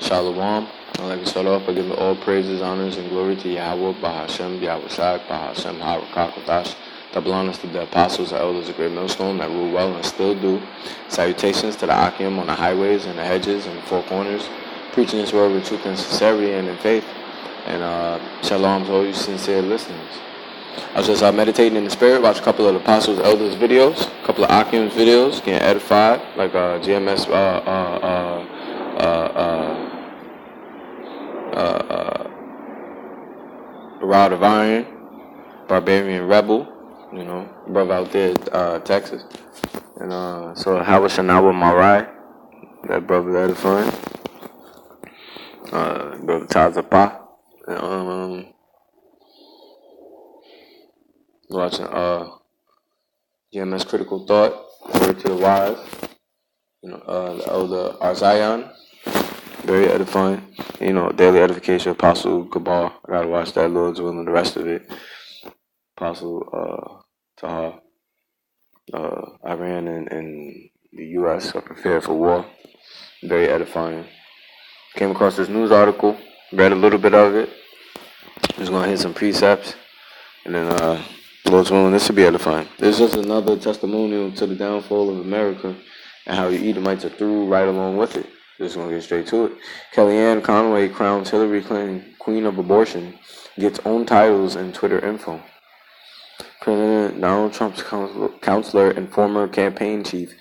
Shalom. I'd like to start off by giving all praises, honors, and glory to Yahweh, Bahashem, Yahweh Shai, Bahashem, Harakakatash. Double honors to the apostles and elders of Great Millstone that rule well and still do. Salutations to the Akim on the highways and the hedges and the four corners, preaching this word with truth and sincerity and in faith. And shalom to all you sincere listeners. I was just meditating in the spirit, watched a couple of the apostles, elders videos, a couple of Akim's videos, getting edified, like GMS Rod of Iron, Barbarian Rebel, you know, brother out there, Texas. And so Howard Shanawa Marai, that brother edifying, brother Tazapa, and watching GMS Critical Thought, Word to the Wise, you know, the elder Arzion, very edifying. You know, Daily Edification, Apostle Cabal. I gotta watch that, Lord's willing, the rest of it. Apostle Taha, Iran and the U.S. are prepared for war. Very edifying. Came across this news article, read a little bit of it. Just gonna hit some precepts, and then Lord's willing, this should be edifying. This is just another testimonial to the downfall of America and how the Edomites are through right along with it. Just gonna get straight to it. Kellyanne Conway crowns Hillary Clinton Queen of Abortion, gets own titles and Twitter info. President Donald Trump's counselor and former campaign chief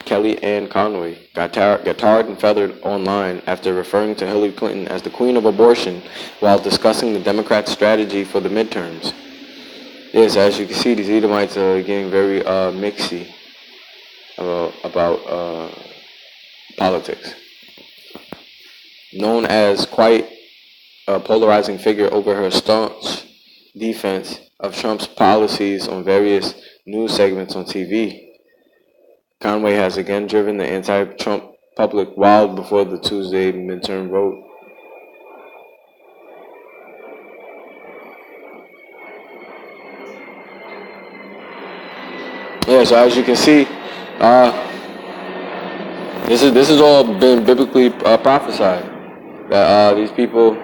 Kellyanne Conway got tarred and feathered online after referring to Hillary Clinton as the Queen of Abortion while discussing the Democrats' strategy for the midterms. Yes, as you can see, these Edomites are getting very mixy about politics. Known as quite a polarizing figure over her staunch defense of Trump's policies on various news segments on TV, Conway has again driven the anti-Trump public wild before the Tuesday midterm vote. Yeah, so as you can see, this has all been biblically prophesied that these people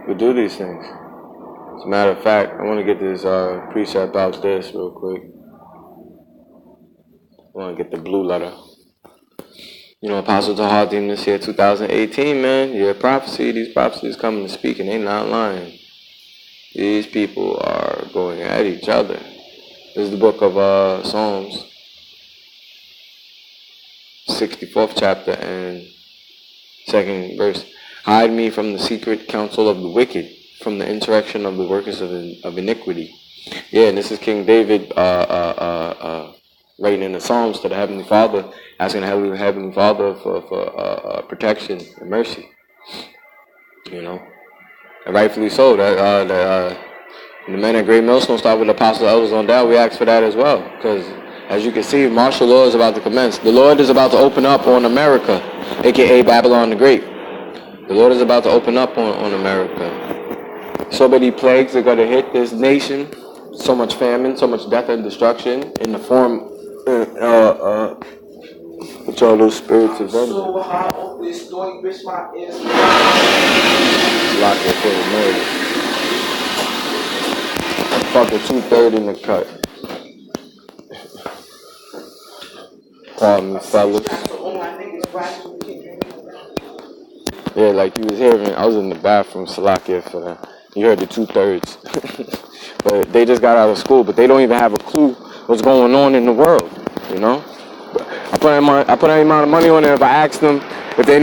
would do these things. As a matter of fact, I want to get this precept about this real quick. I want to get the blue letter. You know, Apostle Taha deemed this year 2018, man. Yeah, prophecy. These prophecies coming to speak, and they not lying. These people are going at each other. This is the book of Psalms, 64th chapter and 2nd verse. Hide me from the secret counsel of the wicked, from the insurrection of the workers of iniquity. Yeah, and this is King David writing in the Psalms to the Heavenly Father, asking the Heavenly Father for protection and mercy. You know, and rightfully so. The men at Great Millstone start with the apostle elders on down. We ask for that as well, because as you can see, martial law is about to commence. The Lord is about to open up on America, aka Babylon the Great. The Lord is about to open up on America. So many plagues are going to hit this nation. So much famine, so much death and destruction in the form which all those spirits of vengeance. Lock it for the murder. Fucking 2/3 in the cut. Pardon me, fellas. Yeah, like you was hearing, I was in the bathroom, Salakia, for that. You heard the 2/3. But they just got out of school, but they don't even have a clue what's going on in the world, you know? I put any amount of money on it. If I asked them if they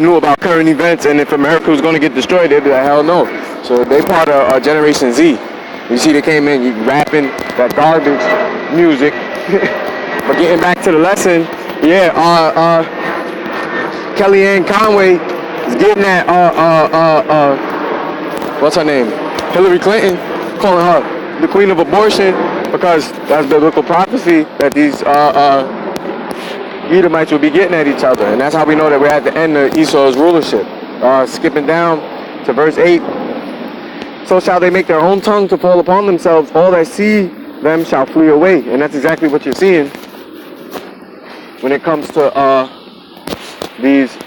knew about current events and if America was going to get destroyed, they'd be like, hell no. So they part of Generation Z. You see, they came in, you rapping that garbage music. But getting back to the lesson, yeah, Kellyanne Conway is getting that, what's her name? Hillary Clinton, calling her the Queen of Abortion, because that's biblical prophecy that these Edomites will be getting at each other. And that's how we know that we're at the end of Esau's rulership. Skipping down to verse 8. So shall they make their own tongue to fall upon themselves. All that see them shall flee away. And that's exactly what you're seeing when it comes to these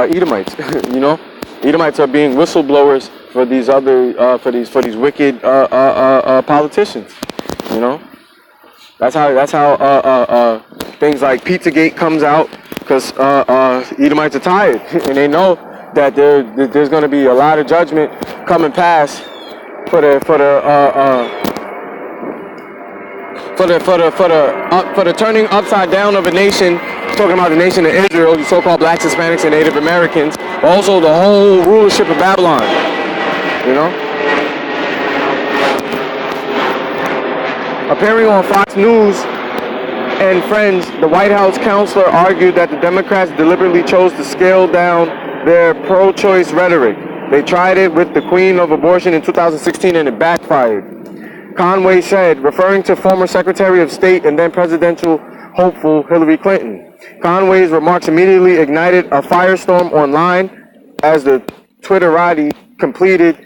Edomites. You know, Edomites are being whistleblowers for these other for these wicked politicians. You know, that's how things like Pizzagate comes out, because Edomites are tired and they know that there's going to be a lot of judgment coming past for the turning upside down of a nation. Talking about the nation of Israel, the so-called blacks, Hispanics, and Native Americans, but also the whole rulership of Babylon. You know, appearing on Fox News and Friends, the White House counselor argued that the Democrats deliberately chose to scale down their pro-choice rhetoric. They tried it with the Queen of Abortion in 2016 and it backfired. Conway said, referring to former Secretary of State and then presidential hopeful Hillary Clinton. Conway's remarks immediately ignited a firestorm online as the Twitterati completed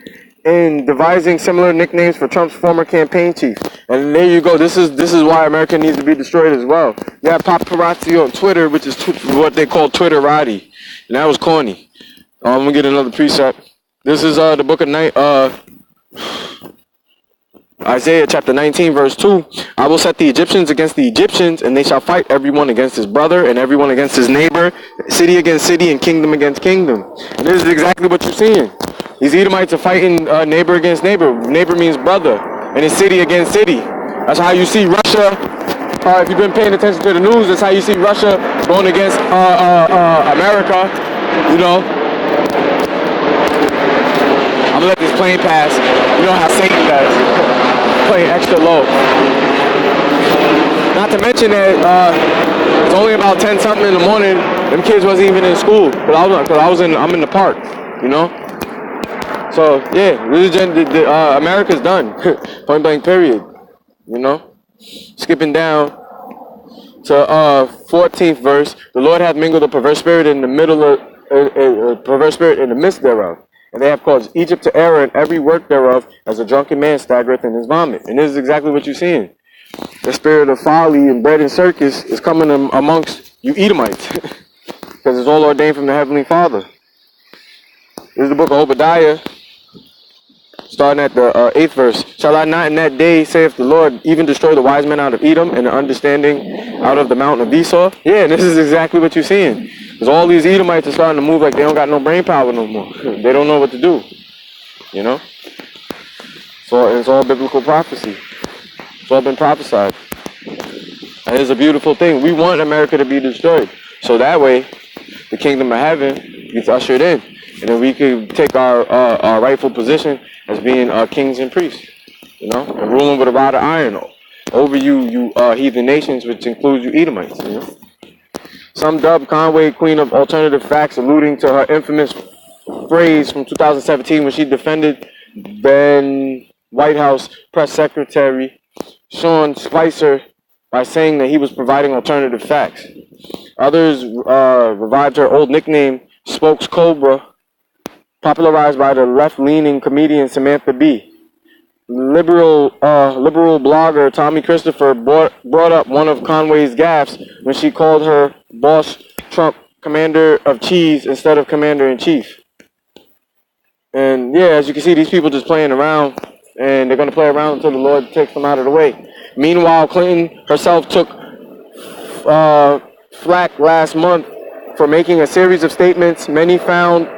in devising similar nicknames for Trump's former campaign chief. And there you go. This is why America needs to be destroyed as well. You have paparazzi on Twitter, which is what they call Twitterati, and that was corny. I'm gonna get another precept. This is the book of Isaiah chapter 19 verse 2. I will set the Egyptians against the Egyptians, and they shall fight everyone against his brother and everyone against his neighbor, city against city and kingdom against kingdom. And this is exactly what you're seeing. These Edomites are fighting neighbor against neighbor. Neighbor means brother, and it's city against city. That's how you see Russia. If you've been paying attention to the news, that's how you see Russia going against America. You know, I'm gonna let this plane pass. You know how Satan does. Playing extra low. Not to mention that it's only about 10 something in the morning. Them kids wasn't even in school, I'm in the park. You know. So yeah, America's done. Point blank. Period. You know. Skipping down to 14th verse. The Lord hath mingled a perverse spirit in the middle of perverse spirit in the midst thereof. And they have caused Egypt to err in every work thereof, as a drunken man staggereth in his vomit. And this is exactly what you're seeing. The spirit of folly and bread and circus is coming amongst you Edomites. Because it's all ordained from the Heavenly Father. This is the book of Obadiah, starting at the 8th verse. Shall I not in that day, saith the Lord, even destroy the wise men out of Edom and the understanding out of the mountain of Esau? Yeah, and this is exactly what you're seeing. Because all these Edomites are starting to move like they don't got no brain power no more. They don't know what to do. You know? So it's all biblical prophecy. It's all been prophesied. And it's a beautiful thing. We want America to be destroyed. So that way, the kingdom of heaven gets ushered in. And then we can take our rightful position as being kings and priests. You know? And ruling with a rod of iron over you heathen nations, which includes you Edomites. You know? Some dubbed Conway Queen of Alternative Facts, alluding to her infamous phrase from 2017 when she defended then White House Press Secretary Sean Spicer by saying that he was providing alternative facts. Others revived her old nickname, Spokes Cobra, popularized by the left-leaning comedian Samantha Bee. Liberal blogger Tommy Christopher brought up one of Conway's gaffes when she called her boss Trump commander of cheese instead of commander in chief. And yeah, as you can see, these people just playing around, and they're going to play around until the Lord takes them out of the way. Meanwhile, Clinton herself took flack last month for making a series of statements many found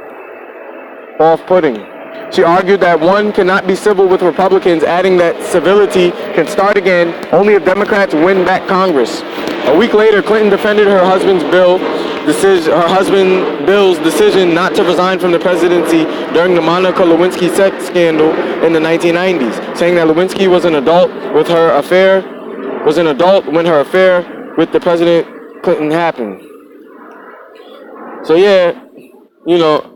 off-putting. She argued that one cannot be civil with Republicans, adding that civility can start again only if Democrats win back Congress. A week later, Clinton defended her husband's Bill's decision not to resign from the presidency during the Monica Lewinsky sex scandal in the 1990s, saying that Lewinsky was an adult when her affair with the President Clinton happened. So yeah, you know,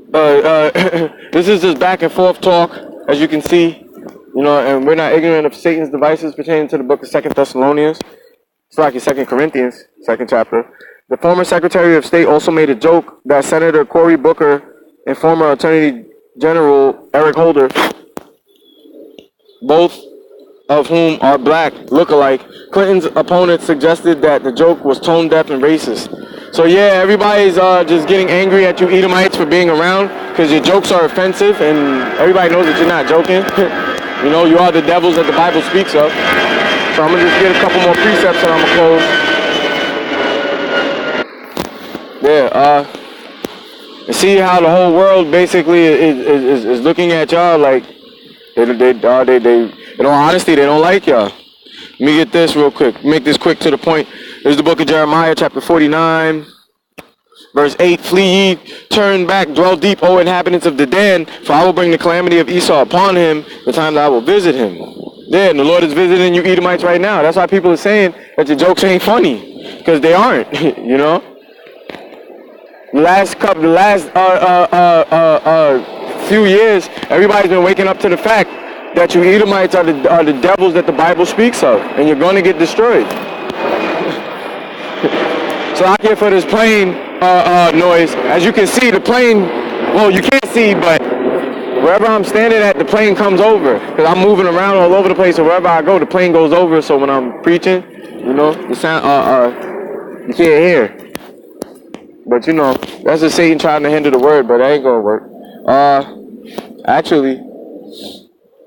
this is just back and forth talk, as you can see, you know, and we're not ignorant of Satan's devices pertaining to the book of 2 Thessalonians. It's like 2 Corinthians, 2nd chapter. The former Secretary of State also made a joke that Senator Cory Booker and former Attorney General Eric Holder, both of whom are black, look alike. Clinton's opponents suggested that the joke was tone deaf and racist. So yeah, everybody's just getting angry at you Edomites for being around because your jokes are offensive, and everybody knows that you're not joking. You know, you are the devils that the Bible speaks of. So I'm gonna just get a couple more precepts and I'm gonna close. Yeah, and see how the whole world basically is looking at y'all like they in all honesty, they don't like y'all. Let me get this real quick. Make this quick to the point. This is the book of Jeremiah, chapter 49, verse 8. Flee ye, turn back, dwell deep, O inhabitants of Dedan, for I will bring the calamity of Esau upon him, the time that I will visit him. Yeah, and the Lord is visiting you Edomites right now. That's why people are saying that your jokes ain't funny, because they aren't, you know? The last few years, everybody's been waking up to the fact that you Edomites are the devils that the Bible speaks of, and you're going to get destroyed. So out here for this plane noise, as you can see, the plane, well, you can't see, but wherever I'm standing at, the plane comes over, because I'm moving around all over the place, so wherever I go, the plane goes over, so when I'm preaching, you know, the sound, you can't hear. But you know, that's just Satan trying to hinder the word, but that ain't gonna work. Actually,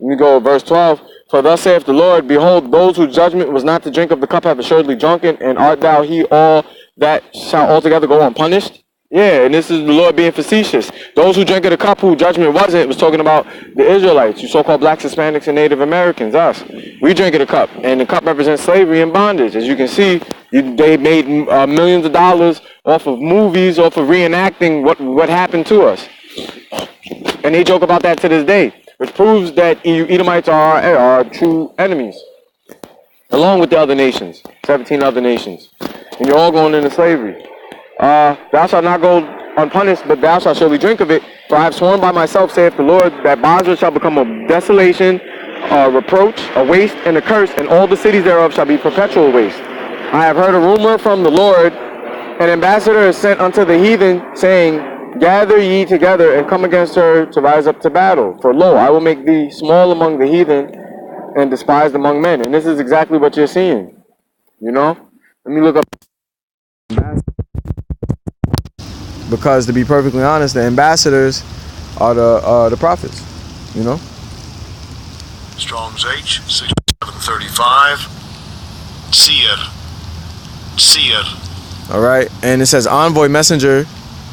let me go to verse 12. For thus saith the Lord, behold, those whose judgment was not to drink of the cup have assuredly drunken, and art thou he all that shall altogether go unpunished? Yeah, and this is the Lord being facetious. Those who drank of the cup whose judgment wasn't, was talking about the Israelites, you so-called blacks, Hispanics, and Native Americans, us. We drink of the cup, and the cup represents slavery and bondage. As you can see, they made millions of dollars off of movies, off of reenacting what happened to us. And they joke about that to this day, which proves that you Edomites are our true enemies, along with the other nations, 17 other nations. And you're all going into slavery. Thou shalt not go unpunished, but thou shalt surely drink of it. For I have sworn by myself, saith the Lord, that Basra shall become a desolation, a reproach, a waste, and a curse, and all the cities thereof shall be perpetual waste. I have heard a rumor from the Lord, an ambassador is sent unto the heathen, saying, gather ye together, and come against her to rise up to battle. For lo, I will make thee small among the heathen, and despised among men. And this is exactly what you're seeing. You know? Let me look up. Because to be perfectly honest, the ambassadors are the prophets, you know. Strong's H 6735. Seer. All right, and it says envoy, messenger.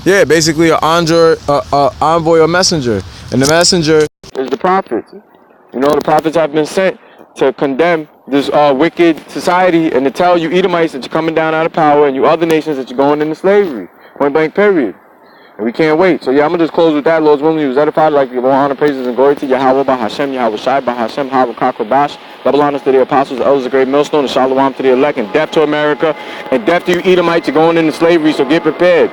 Yeah, basically an envoy or messenger, and the messenger is the prophets. You know, the prophets have been sent to condemn this wicked society and to tell you Edomites that you're coming down out of power, and you other nations that you're going into slavery. Point blank, period. And we can't wait. So yeah, I'm going to just close with that. Lord's willing, you was edified, like more honor, praises, and glory to Yahweh, by Hashem, Yahweh Shai, by Hashem, Yahweh Kakodash. Double honors to the apostles, the elders, the great millstone, and shalom to the elect, and death to America, and death to you Edomites, you're going into slavery, so get prepared.